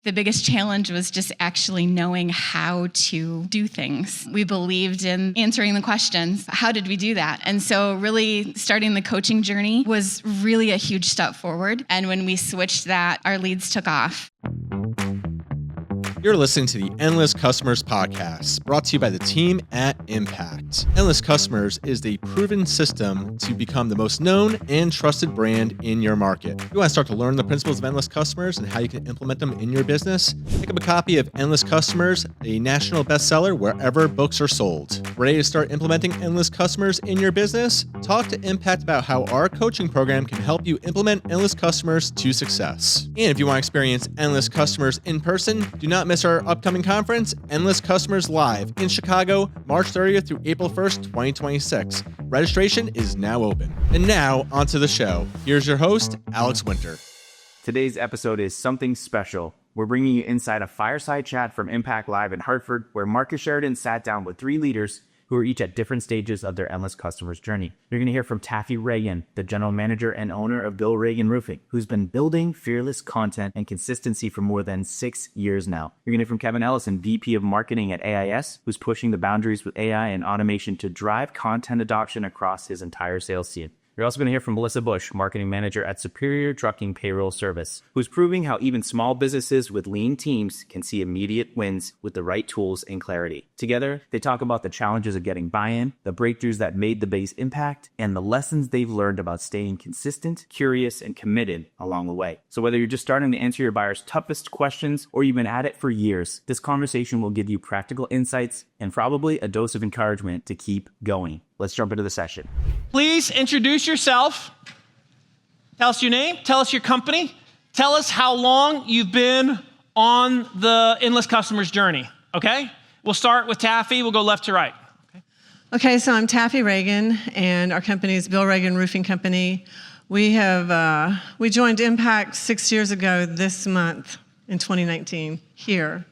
The biggest challenge was just actually knowing how to do things. We believed in answering the questions. How did we do that? And so really starting the coaching journey was really a huge step forward. And when we switched that, our leads took off. You're listening to the Endless Customers podcast, brought to you by the team at Impact. Endless Customers is the proven system to become the most known and trusted brand in your market. If you want to start to learn the principles of Endless Customers and how you can implement them in your business, pick up a copy of Endless Customers, a national bestseller wherever books are sold. Ready to start implementing Endless Customers in your business? Talk to Impact about how our coaching program can help you implement Endless Customers to success. And if you want to experience Endless Customers in person, do not miss our upcoming conference, Endless Customers Live, in Chicago, March 30th through April 1st, 2026. Registration is now open. And now, onto the show. Here's your host, Alex Winter. Today's episode is something special. We're bringing you inside a fireside chat from IMPACT Live in Hartford, where Marcus Sheridan sat down with 3 leaders who are each at different stages of their Endless Customers journey. You're going to hear from Taffy Ragan, the general manager and owner of Bill Ragan Roofing, who's been building fearless content and consistency for more than 6 years now. You're going to hear from Keven Ellison, VP of Marketing at AIS, who's pushing the boundaries with AI and automation to drive content adoption across his entire sales team. You're also going to hear from Melissa Bush, marketing manager at Superior Trucking Payroll Service, who's proving how even small businesses with lean teams can see immediate wins with the right tools and clarity. Together, they talk about the challenges of getting buy-in, the breakthroughs that made the base impact, and the lessons they've learned about staying consistent, curious, and committed along the way. So whether you're just starting to answer your buyer's toughest questions or you've been at it for years, this conversation will give you practical insights and probably a dose of encouragement to keep going. Let's jump into the session. Please introduce yourself. Tell us your name. Tell us your company. Tell us how long you've been on the Endless Customers journey, okay? We'll start with Taffy. We'll go left to right. Okay, so I'm Taffy Ragan, and our company is Bill Ragan Roofing Company. We joined Impact 6 years ago this month in 2019 here.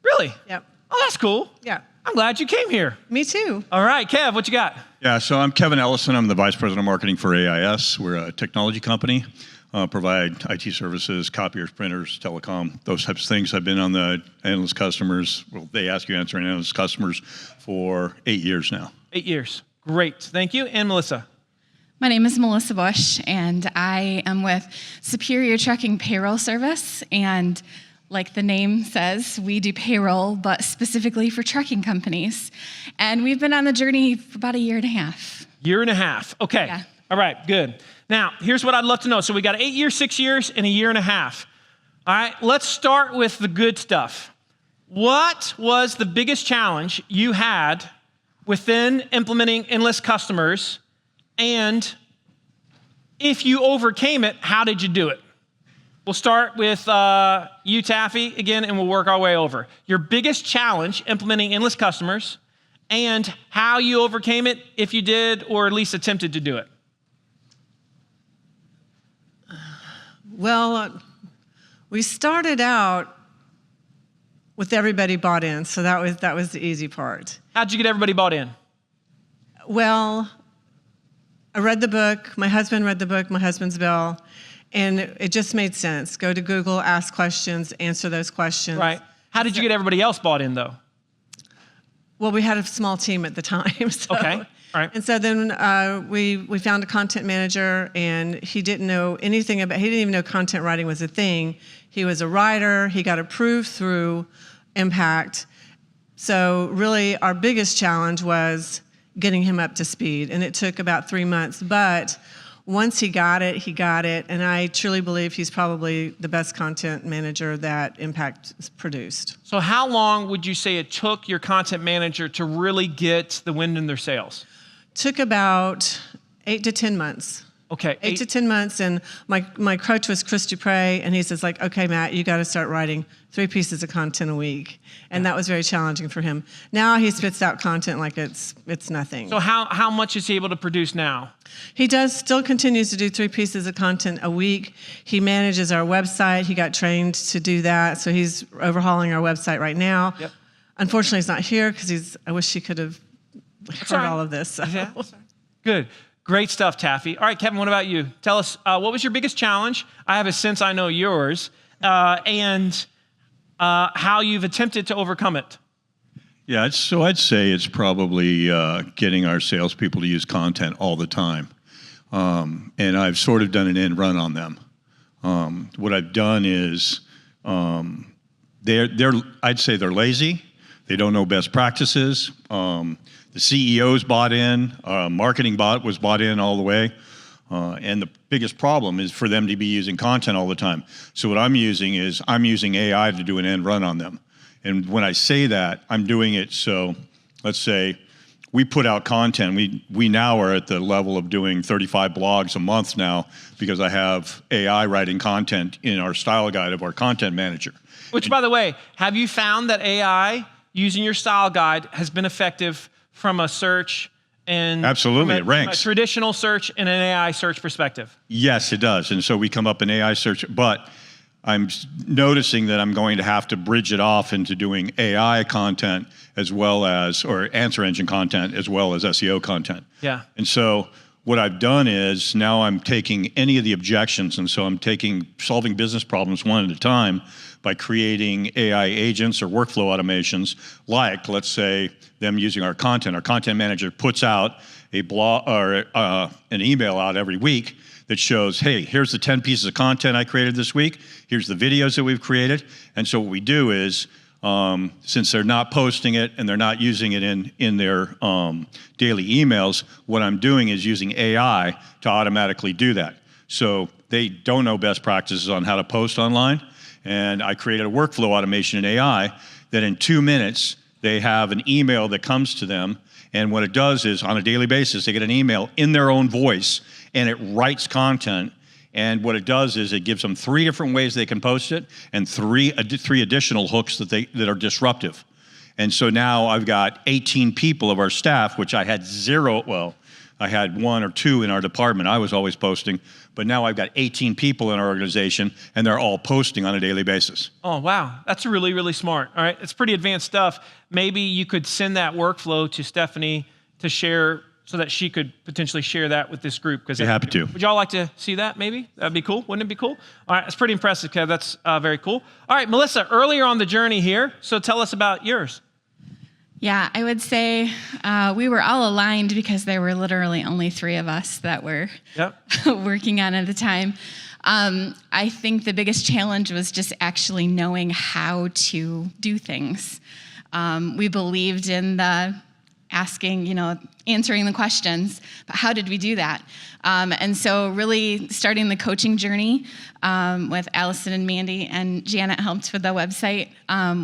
Really? Yep. Oh, that's cool. Yeah. I'm glad you came here. Me too. All right, Kev, what you got? Yeah, so I'm Keven Ellison. I'm the Vice President of Marketing for AIS. We're a technology company, provide IT services, copiers, printers, telecom, those types of things. I've been on the Endless Customers, well, they ask you answering Endless Customers for 8 years now. 8 years. Great. Thank you. And Melissa? My name is Melissa Bush, and I am with Superior Trucking Payroll Service. And like the name says, we do payroll, but specifically for trucking companies. And we've been on the journey for about 1.5 years. Year and a half. Okay. Yeah. All right, good. Now, here's what I'd love to know. So we got 8 years, 6 years, and 1.5 years. All right, let's start with the good stuff. What was the biggest challenge you had within implementing Endless Customers? And if you overcame it, how did you do it? We'll start with you, Taffy, again, and we'll work our way over. Your biggest challenge implementing Endless Customers and how you overcame it, if you did, or at least attempted to do it. Well, we started out with everybody bought in, so that was the easy part. How'd you get everybody bought in? Well, I read the book. My husband read the book, My Husband's Bill, and it just made sense. Go to Google, ask questions, answer those questions. Right. How did you get everybody else bought in, though? Well, we had a small team at the time. So. Okay. All right. And so then we found a content manager, and he didn't even know content writing was a thing. He was a writer. He got approved through Impact. So really our biggest challenge was getting him up to speed, and it took about 3 months. But once he got it, and I truly believe he's probably the best content manager that Impact has produced. So how long would you say it took your content manager to really get the wind in their sails? Took about 8 to 10 months. Okay. 8 to 10 months, and my coach was Chris Dupre, and he says, like, okay, Matt, you got to start writing 3 pieces of content a week. And that was very challenging for him. Now he spits out content like it's nothing. So how much is he able to produce now? He still continues to do 3 pieces of content a week. He manages our website. He got trained to do that, so he's overhauling our website right now. Yep. Unfortunately, he's not here because I wish he could have heard all of this. So. Yeah. Good. Great stuff, Taffy. All right, Keven, what about you? Tell us, what was your biggest challenge? I have a sense I know yours. And how you've attempted to overcome it. Yeah, so I'd say it's probably getting our salespeople to use content all the time. And I've sort of done an end run on them. What I've done is I'd say they're lazy. They don't know best practices. The CEO's bought in. Marketing was bought in all the way. And the biggest problem is for them to be using content all the time. So what I'm using AI to do an end run on them. And when I say that, I'm doing it so, let's say, we put out content. We now are at the level of doing 35 blogs a month now because I have AI writing content in our style guide of our content manager. Which, by the way, have you found that AI using your style guide has been effective from a search and absolutely, it ranks. From a traditional search and an AI search perspective? Yes, it does. And so we come up in AI search, but I'm noticing that I'm going to have to bridge it off into doing AI content as well as, or answer engine content as well as SEO content. Yeah. And so what I've done is now I'm taking any of the objections, and so I'm solving business problems one at a time by creating AI agents or workflow automations, like, let's say, them using our content. Our content manager puts out a blog or an email out every week that shows, hey, here's the 10 pieces of content I created this week. Here's the videos that we've created. And so what we do is, since they're not posting it and they're not using it in their daily emails, what I'm doing is using AI to automatically do that. So they don't know best practices on how to post online. And I created a workflow automation in AI that in 2 minutes, they have an email that comes to them. And what it does is, on a daily basis, they get an email in their own voice, and it writes content. And what it does is it gives them 3 different ways they can post it and three additional hooks that are disruptive. And so now I've got 18 people of our staff, which I had 0, well, I had 1 or 2 in our department. I was always posting, but now I've got 18 people in our organization, and they're all posting on a daily basis. Oh, wow. That's really, really smart. All right. It's pretty advanced stuff. Maybe you could send that workflow to Stephanie to share so that she could potentially share that with this group. Be happy to. Would y'all like to see that maybe? That'd be cool. Wouldn't it be cool? All right. That's pretty impressive, Kev. That's very cool. All right, Melissa, earlier on the journey here, so tell us about yours. Yeah, I would say we were all aligned because there were literally only 3 of us that were working on it at the time. I think the biggest challenge was just actually knowing how to do things. We believed in the asking, answering the questions, but how did we do that? And so really starting the coaching journey with Allison and Mandy, and Janet helped with the website,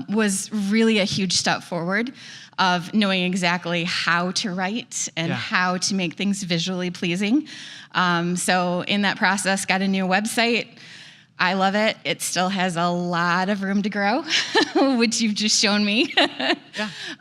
was really a huge step forward of knowing exactly how to write and how to make things visually pleasing. So in that process, got a new website. I love it. It still has a lot of room to grow, which you've just shown me. But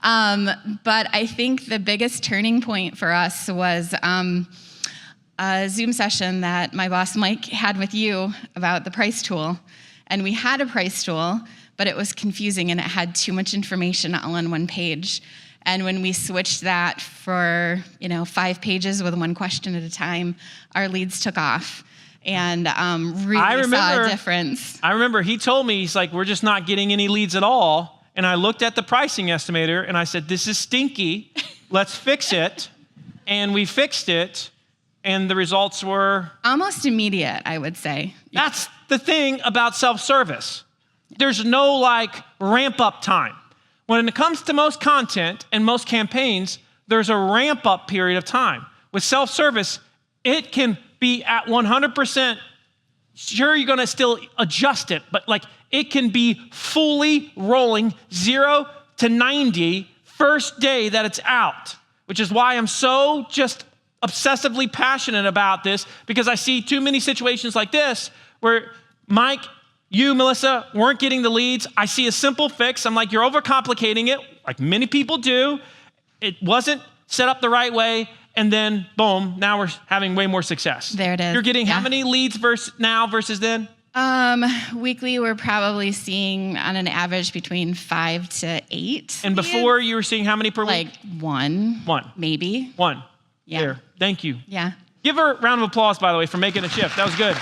I think the biggest turning point for us was a Zoom session that my boss Mike had with you about the price tool. And we had a price tool, but it was confusing and it had too much information all on one page. And when we switched that for 5 pages with 1 question at a time, our leads took off. And really saw a difference. I remember he told me, he's like, we're just not getting any leads at all. And I looked at the pricing estimator and I said, this is stinky. Let's fix it. And we fixed it. And the results were almost immediate, I would say. That's the thing about self-service. There's no ramp up time. When it comes to most content and most campaigns, there's a ramp up period of time. With self-service, it can be at 100%. Sure, you're going to still adjust it, but it can be fully rolling 0 to 90 first day that it's out, which is why I'm so just obsessively passionate about this, because I see too many situations like this where Mike, you, Melissa, weren't getting the leads. I see a simple fix. I'm like, you're overcomplicating it, like many people do. It wasn't set up the right way. And then, boom, now we're having way more success. There it is. You're getting how many leads now versus then? Weekly, we're probably seeing on an average between 5 to 8. And before you were seeing how many per week? 1. 1. Maybe. 1. Yeah. There. Thank you. Yeah. Give her a round of applause, by the way, for making a shift. That was good.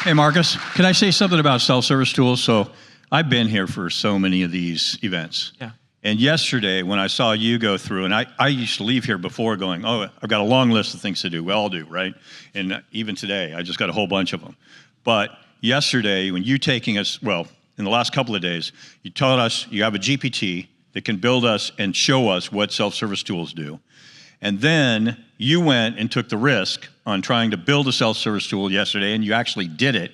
Hey, Marcus, can I say something about self-service tools? So I've been here for so many of these events. Yeah. And yesterday, when I saw you go through, and I used to leave here before going, oh, I've got a long list of things to do. We all do, right? And even today, I just got a whole bunch of them. But yesterday, when you taking us, well, in the last couple of days, you taught us you have a GPT that can build us and show us what self-service tools do. And then you went and took the risk on trying to build a self-service tool yesterday, and you actually did it.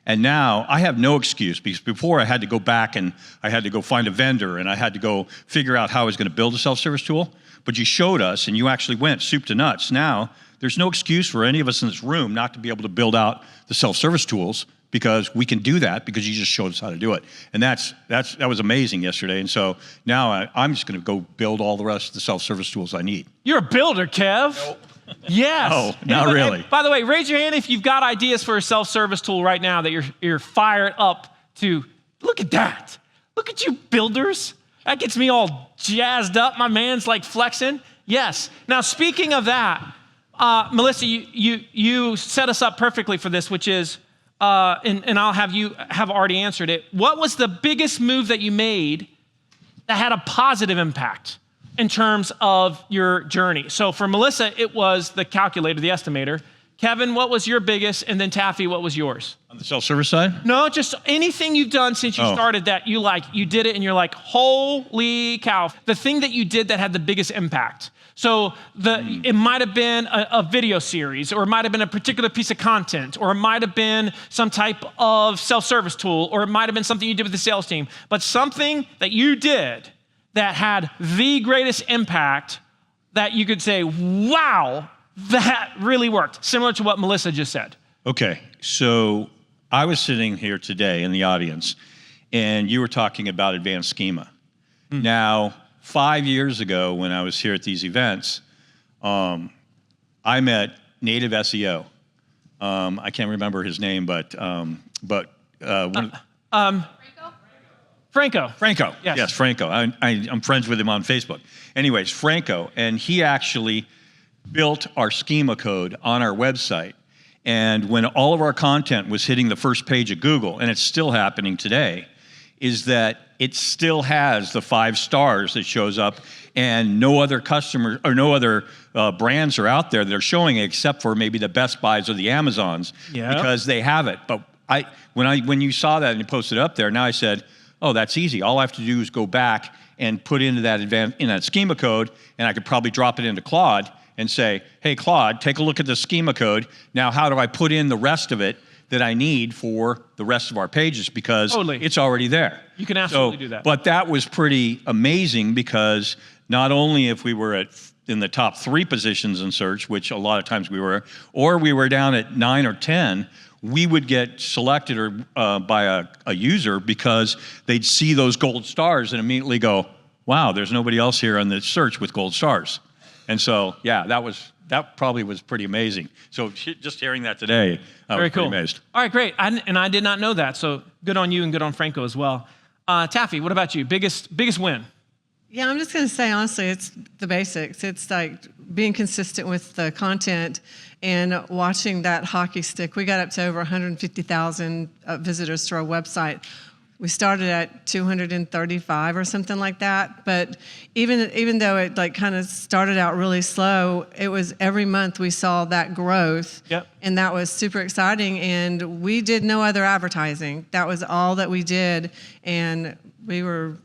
And now I have no excuse, because before I had to go back and I had to go find a vendor and I had to go figure out how I was going to build a self-service tool. But you showed us and you actually went soup to nuts. Now there's no excuse for any of us in this room not to be able to build out the self-service tools, because we can do that because you just showed us how to do it. And that was amazing yesterday. And so now I'm just going to go build all the rest of the self-service tools I need. You're a builder, Kev. Nope. Yes. No, not really. And by the way, raise your hand if you've got ideas for a self-service tool right now that you're fired up to. Look at that. Look at you builders. That gets me all jazzed up. My man's like flexing. Yes. Now, speaking of that, Melissa, you set us up perfectly for this, which is, and I'll have you have already answered it. What was the biggest move that you made that had a positive impact in terms of your journey? So for Melissa, it was the calculator, the estimator. Keven, what was your biggest? And then Taffy, what was yours? On the self-service side? No, just anything you've done since you started that you did it and you're like, holy cow. The thing that you did that had the biggest impact. So it might have been a video series, or it might have been a particular piece of content, or it might have been some type of self-service tool, or it might have been something you did with the sales team, but something that you did that had the greatest impact that you could say, wow, that really worked, similar to what Melissa just said. Okay, so I was sitting here today in the audience, and you were talking about advanced schema. Now, 5 years ago, when I was here at these events, I met native SEO. I can't remember his name, but Franco. Franco. Yes. Yes, Franco. I'm friends with him on Facebook. Anyways, Franco, and he actually built our schema code on our website. And when all of our content was hitting the first page of Google, and it's still happening today, is that it still has the 5 stars that shows up, and no other customer or no other brands are out there that are showing it, except for maybe the Best Buys or the Amazons, because they have it. But when you saw that and you posted it up there, now I said, oh, that's easy. All I have to do is go back and put into that in that schema code, and I could probably drop it into Claude and say, hey, Claude, take a look at the schema code. Now, how do I put in the rest of it that I need for the rest of our pages, because it's already there. You can absolutely do that. But that was pretty amazing, because not only if we were in the top 3 positions in search, which a lot of times we were, or we were down at 9 or 10, we would get selected by a user because they'd see those gold stars and immediately go, wow, there's nobody else here on the search with gold stars. And so, yeah, that probably was pretty amazing. So just hearing that today, I was pretty amazed. All right, great. I did not know that. So good on you and good on Franco as well. Taffy, what about you? Biggest win? Yeah, I'm just going to say, honestly, it's the basics. It's like being consistent with the content and watching that hockey stick. We got up to over 150,000 visitors to our website. We started at 235 or something like that. But even though it like kind of started out really slow, it was every month we saw that growth. Yep. And that was super exciting. And we did no other advertising. That was all that we did. And we were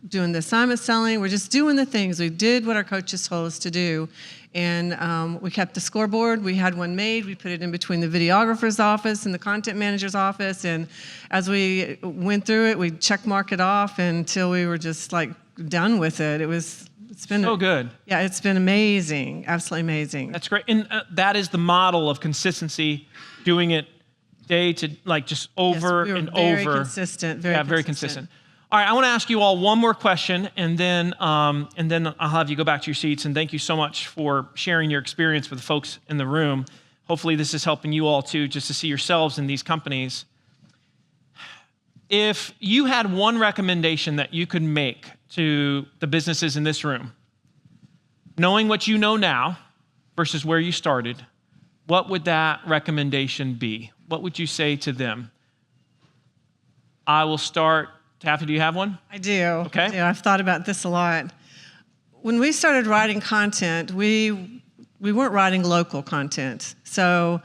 doing the assignment selling. We're just doing the things. We did what our coaches told us to do. And we kept the scoreboard. We had one made. We put it in between the videographer's office and the content manager's office. And as we went through it, we'd check mark it off until we were just like done with it. It's been so good. Yeah, it's been amazing. Absolutely amazing. That's great. And that is the model of consistency, doing it day to like just over and very over. Consistent. Very consistent. All right, I want to ask you all one more question, and then I'll have you go back to your seats. And thank you so much for sharing your experience with the folks in the room. Hopefully, this is helping you all too, just to see yourselves in these companies. If you had one recommendation that you could make to the businesses in this room, knowing what you know now versus where you started, what would that recommendation be? what would you say to them? I will start. Taffy, do you have one? I do. Okay. I do. I've thought about this a lot. When we started writing content, we weren't writing local content. So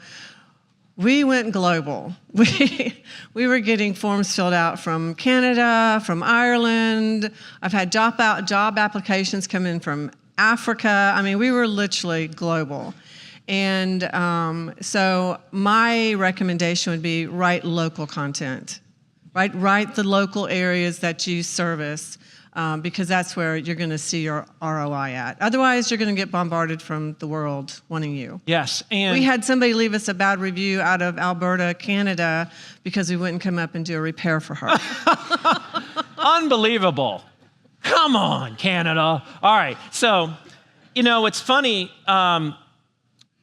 we went global. We were getting forms filled out from Canada, from Ireland. I've had job applications come in from Africa. I mean, we were literally global. And so my recommendation would be write local content. Write the local areas that you service, because that's where you're going to see your ROI at. Otherwise, you're going to get bombarded from the world wanting you. Yes, and we had somebody leave us a bad review out of Alberta, Canada, because we wouldn't come up and do a repair for her. unbelievable. Come on, Canada. All right, so, it's funny.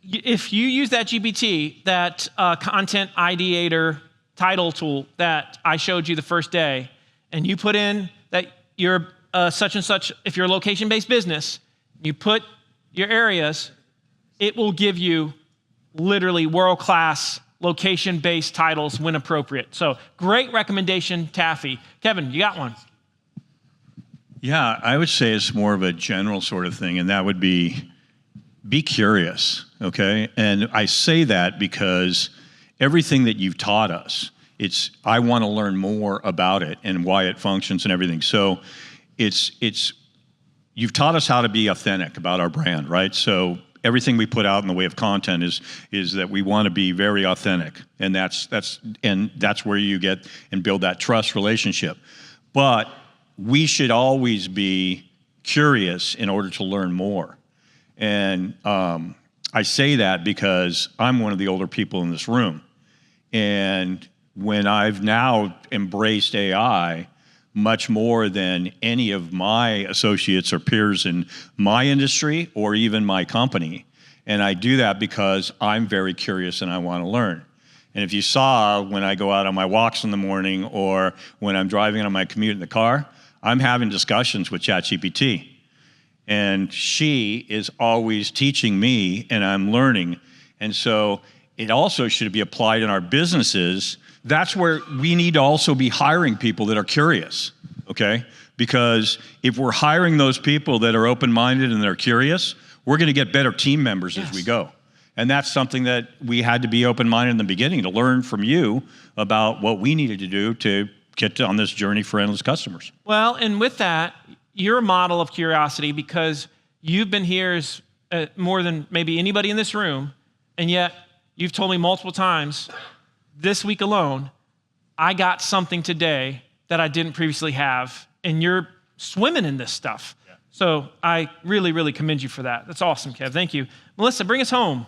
If you use that GPT, that content ideator title tool that I showed you the first day, and you put in that you're such and such, if you're a location-based business, you put your areas, it will give you literally world-class location-based titles when appropriate. So great recommendation, Taffy. Keven, you got one? Yeah, I would say it's more of a general sort of thing, and that would be curious, okay? And I say that because everything that you've taught us, I want to learn more about it and why it functions and everything. So you've taught us how to be authentic about our brand, right? So everything we put out in the way of content is that we want to be very authentic, and that's where you get and build that trust relationship. But we should always be curious in order to learn more. And I say that because I'm one of the older people in this room. And when I've now embraced AI much more than any of my associates or peers in my industry or even my company, and I do that because I'm very curious and I want to learn. And if you saw when I go out on my walks in the morning or when I'm driving on my commute in the car, I'm having discussions with ChatGPT. And she is always teaching me, and I'm learning. And so it also should be applied in our businesses. That's where we need to also be hiring people that are curious, okay? Because if we're hiring those people that are open-minded and they're curious, we're going to get better team members as we go. And that's something that we had to be open-minded in the beginning to learn from you about what we needed to do to get on this journey for endless customers. Well, and with that, you're a model of curiosity because you've been here more than maybe anybody in this room, and yet you've told me multiple times this week alone, I got something today that I didn't previously have, and you're swimming in this stuff. Yeah. So I really, really commend you for that. That's awesome, Kev. Thank you. Melissa, bring us home.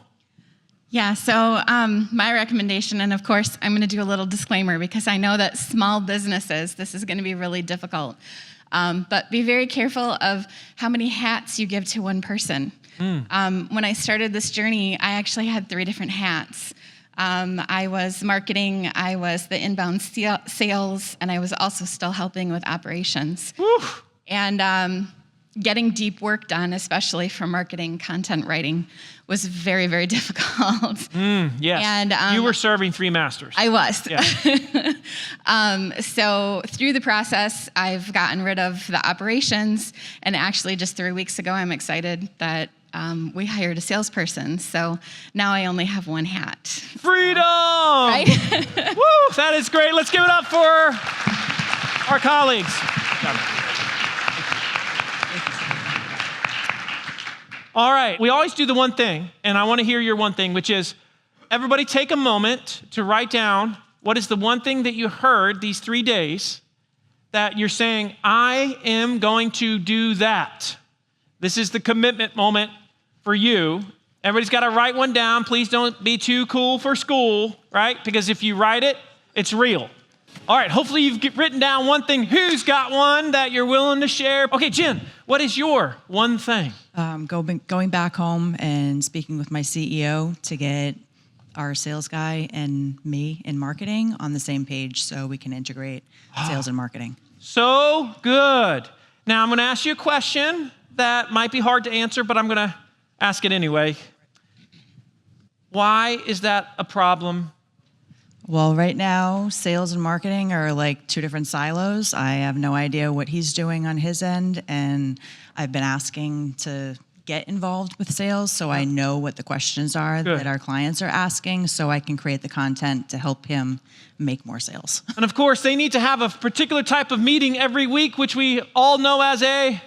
Yeah, so my recommendation, and of course, I'm going to do a little disclaimer because I know that small businesses, this is going to be really difficult. But be very careful of how many hats you give to one person. When I started this journey, I actually had 3 different hats. I was marketing, I was the inbound sales, and I was also still helping with operations. Woo. And getting deep work done, especially for marketing, content writing, was very, very difficult. Yes, and you were serving 3 masters. I was. Yeah. So through the process, I've gotten rid of the operations, and actually just 3 weeks ago, I'm excited that we hired a salesperson. So now I only have 1 hat. Freedom! Right? Woo! That is great. Let's give it up for our colleagues. All right, we always do the one thing, and I want to hear your one thing, which is everybody take a moment to write down what is the one thing that you heard these 3 days that you're saying, I am going to do that. This is the commitment moment for you. Everybody's got to write one down. Please don't be too cool for school, right? Because if you write it, it's real. All right, hopefully you've written down one thing. Who's got one that you're willing to share? Okay, Jen, what is your one thing? Going back home and speaking with my CEO to get our sales guy and me in marketing on the same page so we can integrate sales and marketing. So good. Now I'm going to ask you a question that might be hard to answer, but I'm going to ask it anyway. Why is that a problem Well, right now, sales and marketing are like two different silos. I have no idea what he's doing on his end, and I've been asking to get involved with sales so I know what the questions are that our clients are asking so I can create the content to help him make more sales. And of course, they need to have a particular type of meeting every week, which we all know as a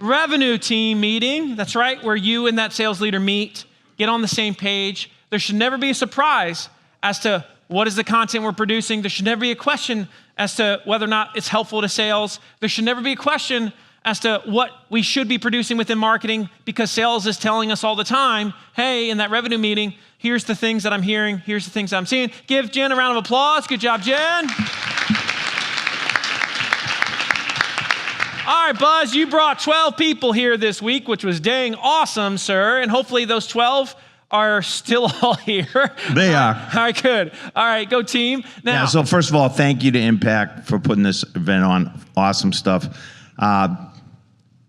revenue team meeting. That's right, where you and that sales leader meet, get on the same page. There should never be a surprise as to what is the content we're producing. There should never be a question as to whether or not it's helpful to sales. There should never be a question as to what we should be producing within marketing, because sales is telling us all the time, hey, in that revenue meeting, here's the things that I'm hearing, here's the things I'm seeing. Give Jen a round of applause. Good job, Jen. All right, Buzz, you brought 12 people here this week, which was dang awesome, sir. And hopefully those 12 are still all here. They are. All right, good. All right, go team. Now, Yeah, so first of all, thank you to Impact for putting this event on. Awesome stuff.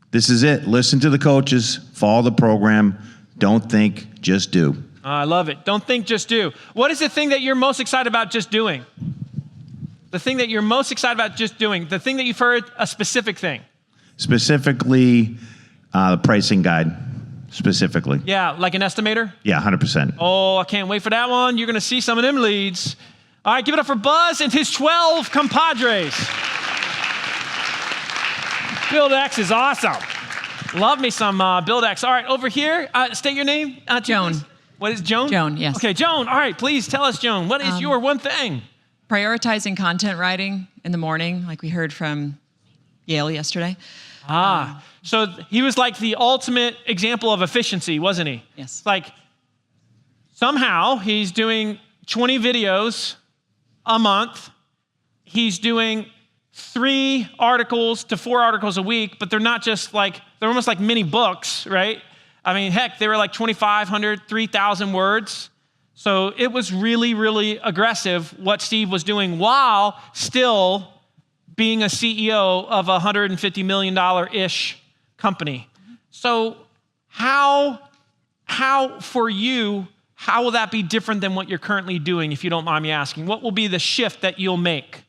This is it. Listen to the coaches, follow the program. Don't think, just do. I love it. Don't think, just do. What is the thing that you're most excited about just doing? The thing that you're most excited about just doing. The thing that you've heard, a specific thing. Specifically, the pricing guide. Specifically. Yeah, like an estimator? Yeah, 100%. Oh, I can't wait for that one. You're going to see some of them leads. All right, give it up for Buzz and his 12 compadres. Build X is awesome. Love me some Build X. All right, over here, state your name. Joan. Please. What is Joan? Joan, yes. Okay, Joan. All right, please tell us, Joan, what is your one thing? Prioritizing content writing in the morning, like we heard from Yale yesterday. So he was like the ultimate example of efficiency, wasn't he? Yes. Like somehow he's doing 20 videos a month. He's doing 3 articles to 4 articles a week, but they're not just like, they're almost like mini books, right? I mean, heck, they were like 2,500, 3,000 words. So it was really, really aggressive what Steve was doing while still being a CEO of a $150 million-ish company. So how for you, how will that be different than what you're currently doing, if you don't mind me asking? What will be the shift that you'll make?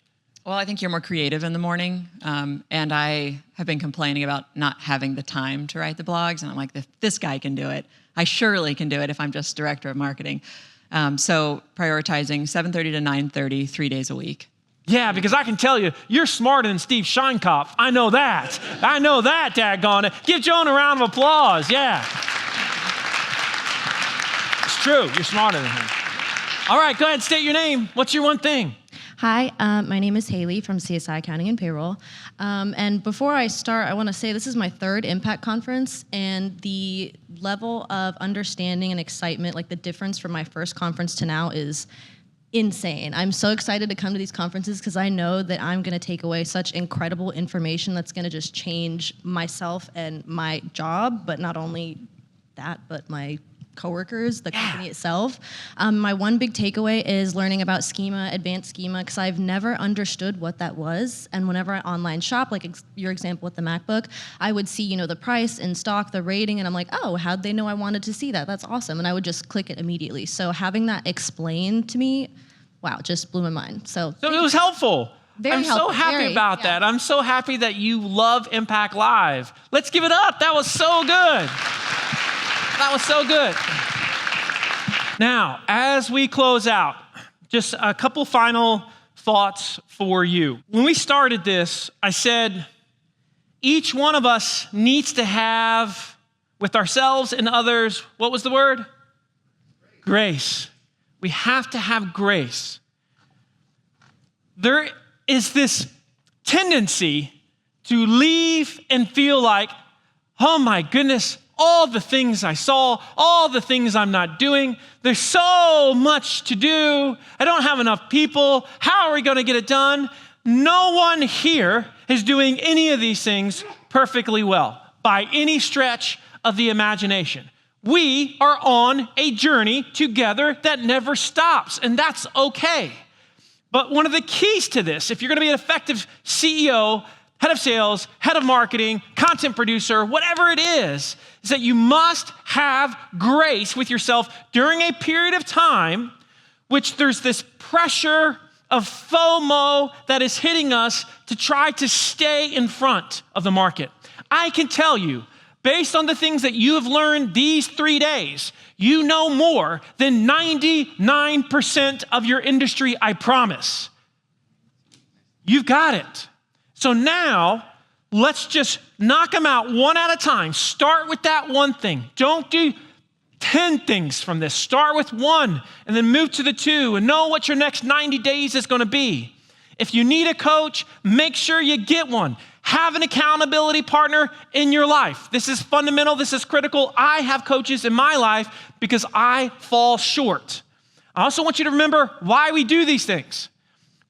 Well, I think you're more creative in the morning. And I have been complaining about not having the time to write the blogs. And I'm like, if this guy can do it, I surely can do it if I'm just director of marketing. So prioritizing 7:30 to 9:30, 3 days a week. Yeah, because I can tell you, you're smarter than Steve Scheinkopf. I know that. I know that, daggone it. Give Joan a round of applause. Yeah. It's true. You're smarter than him. All right, go ahead. State your name. What's your one thing? Hi, my name is Haley from CSI Accounting and Payroll. And before I start, I want to say this is my 3rd Impact conference, and the level of understanding and excitement, like the difference from my first conference to now, is insane. I'm so excited to come to these conferences because I know that I'm going to take away such incredible information that's going to just change myself and my job, but not only that, but my coworkers, the company itself. My one big takeaway is learning about schema, advanced schema, because I've never understood what that was. And whenever I online shop, like your example with the MacBook, I would see, the price in stock, the rating, and I'm like, oh, how'd they know I wanted to see that? That's awesome. And I would just click it immediately. So having that explained to me, wow, just blew my mind. So it was helpful. Very helpful. So happy about that. I'm so happy that you love Impact Live. Let's give it up. That was so good. That was so good. Now, as we close out, just a couple final thoughts for you. When we started this, I said each one of us needs to have, with ourselves and others, what was the word? Grace. We have to have grace. There is this tendency to leave and feel like, oh my goodness, all the things I saw, all the things I'm not doing. There's so much to do. I don't have enough people. How are we going to get it done? No one here is doing any of these things perfectly well by any stretch of the imagination. We are on a journey together that never stops, and that's okay. But one of the keys to this, if you're going to be an effective CEO, head of sales, head of marketing, content producer, whatever it is that you must have grace with yourself during a period of time, which there's this pressure of FOMO that is hitting us to try to stay in front of the market. I can tell you, based on the things that you have learned these 3 days, you know more than 99% of your industry, I promise. You've got it. So now, let's just knock them out one at a time. Start with that one thing. Don't do 10 things from this. Start with one and then move to the 2 and know what your next 90 days is going to be. If you need a coach, make sure you get one. Have an accountability partner in your life. This is fundamental. This is critical. I have coaches in my life because I fall short. I also want you to remember why we do these things.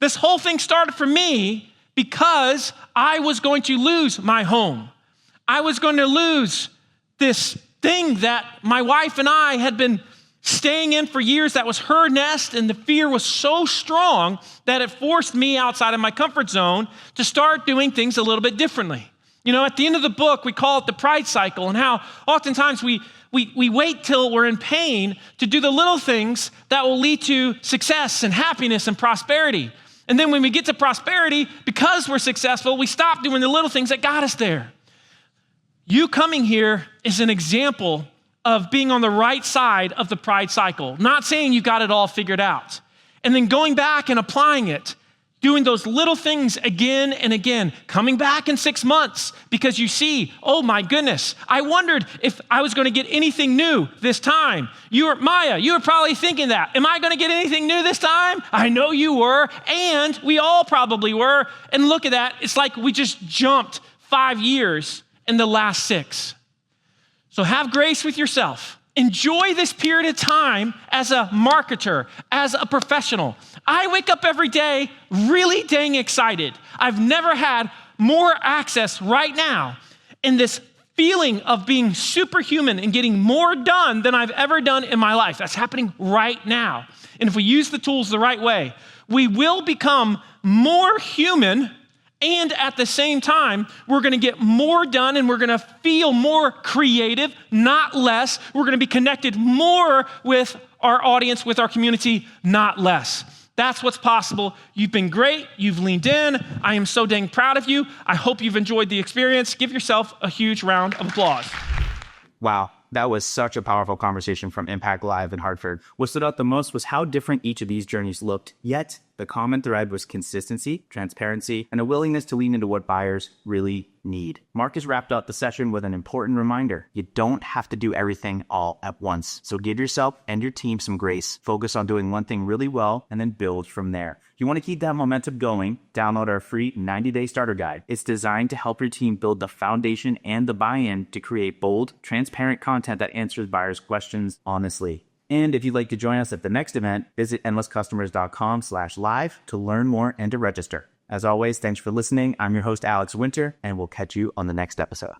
This whole thing started for me because I was going to lose my home. I was going to lose this thing that my wife and I had been staying in for years. That was her nest, and the fear was so strong that it forced me outside of my comfort zone to start doing things a little bit differently. You know, at the end of the book, we call it the pride cycle, and how oftentimes we wait till we're in pain to do the little things that will lead to success and happiness and prosperity. And then when we get to prosperity, because we're successful, we stop doing the little things that got us there. You coming here is an example of being on the right side of the pride cycle. Not saying you got it all figured out. And then going back and applying it, doing those little things again and again, coming back in 6 months because you see, oh my goodness, I wondered if I was going to get anything new this time. Maya, you were probably thinking that. Am I going to get anything new this time? I know you were, and we all probably were. And look at that. It's like we just jumped 5 years in the last 6. So have grace with yourself. Enjoy this period of time as a marketer, as a professional. I wake up every day really dang excited. I've never had more access right now in this feeling of being superhuman and getting more done than I've ever done in my life. That's happening right now. And if we use the tools the right way, we will become more human. And at the same time, we're going to get more done and we're going to feel more creative, not less. We're going to be connected more with our audience, with our community, not less. That's what's possible. You've been great. You've leaned in. I am so dang proud of you. I hope you've enjoyed the experience. Give yourself a huge round of applause. Wow. That was such a powerful conversation from IMPACT Live in Hartford. What stood out the most was how different each of these journeys looked, yet the common thread was consistency, transparency, and a willingness to lean into what buyers really need. Marcus wrapped up the session with an important reminder. You don't have to do everything all at once. So give yourself and your team some grace. Focus on doing one thing really well and then build from there. If you want to keep that momentum going, download our free 90-day starter guide. It's designed to help your team build the foundation and the buy-in to create bold, transparent content that answers buyers' questions honestly. And if you'd like to join us at the next event, visit endlesscustomers.com/live to learn more and to register. As always, thanks for listening. I'm your host, Alex Winter, and we'll catch you on the next episode.